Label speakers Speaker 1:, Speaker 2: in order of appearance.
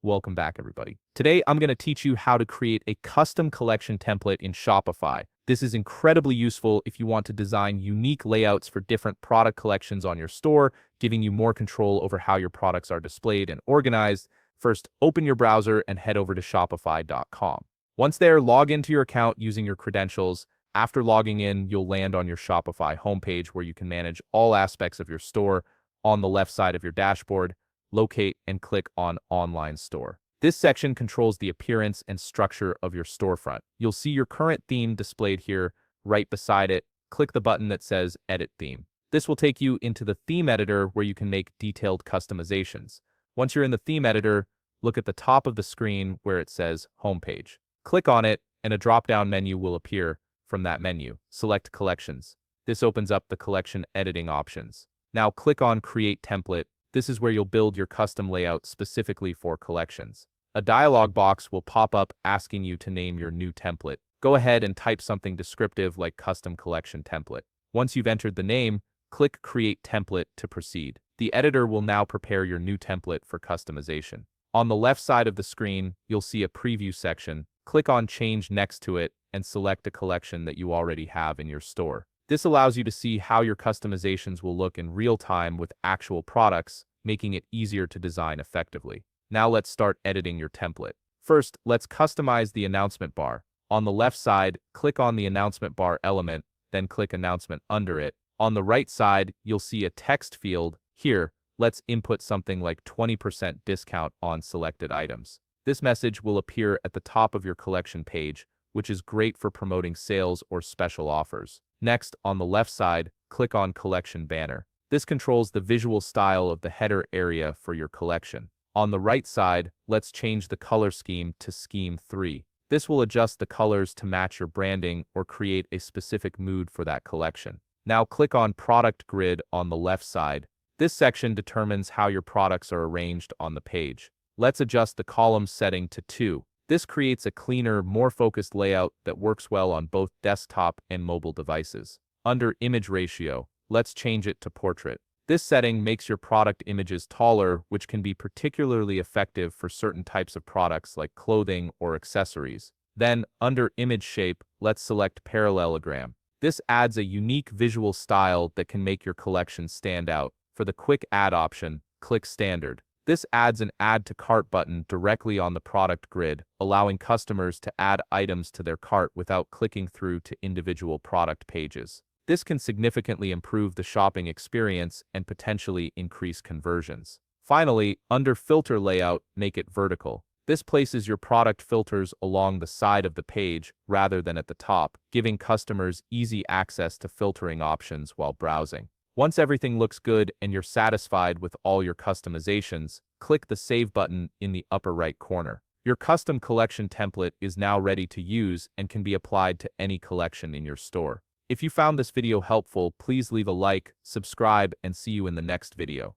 Speaker 1: Welcome back, everybody. Today, I'm going to teach you how to create a custom collection template in Shopify. This is incredibly useful if you want to design unique layouts for different product collections on your store, giving you more control over how your products are displayed and organized. First, open your browser and head over to shopify.com. Once there, log into your account using your credentials. After logging in, you'll land on your Shopify homepage where you can manage all aspects of your store. On the left side of your dashboard, locate and click on Online Store. This section controls the appearance and structure of your storefront. You'll see your current theme displayed here. Right beside it, click the button that says Edit Theme. This will take you into the theme editor where you can make detailed customizations. Once you're in the theme editor, look at the top of the screen where it says Homepage. Click on it and a drop-down menu will appear. From that menu, select Collections. This opens up the collection editing options. Now click on Create Template. This is where you'll build your custom layout specifically for collections. A dialog box will pop up asking you to name your new template. Go ahead and type something descriptive like Custom Collection Template. Once you've entered the name, click Create Template to proceed. The editor will now prepare your new template for customization. On the left side of the screen, you'll see a preview section. Click on Change next to it and select a collection that you already have in your store. This allows you to see how your customizations will look in real time with actual products, making it easier to design effectively. Now let's start editing your template. First, let's customize the announcement bar. On the left side, click on the announcement bar element, then click Announcement under it. On the right side, you'll see a text field. Here, let's input something like 20% discount on selected items. This message will appear at the top of your collection page, which is great for promoting sales or special offers. Next, on the left side, click on Collection Banner. This controls the visual style of the header area for your collection. On the right side, let's change the color scheme to Scheme 3. This will adjust the colors to match your branding or create a specific mood for that collection. Now click on Product Grid on the left side. This section determines how your products are arranged on the page. Let's adjust the column setting to 2. This creates a cleaner, more focused layout that works well on both desktop and mobile devices. Under Image Ratio, let's change it to Portrait. This setting makes your product images taller, which can be particularly effective for certain types of products like clothing or accessories. Then, under Image Shape, let's select Parallelogram. This adds a unique visual style that can make your collection stand out. For the Quick Add option, click Standard. This adds an Add to Cart button directly on the product grid, allowing customers to add items to their cart without clicking through to individual product pages. This can significantly improve the shopping experience and potentially increase conversions. Finally, under Filter Layout, make it vertical. This places your product filters along the side of the page rather than at the top, giving customers easy access to filtering options while browsing. Once everything looks good and you're satisfied with all your customizations, click the Save button in the upper right corner. Your custom collection template is now ready to use and can be applied to any collection in your store. If you found this video helpful, please leave a like, subscribe, and see you in the next video.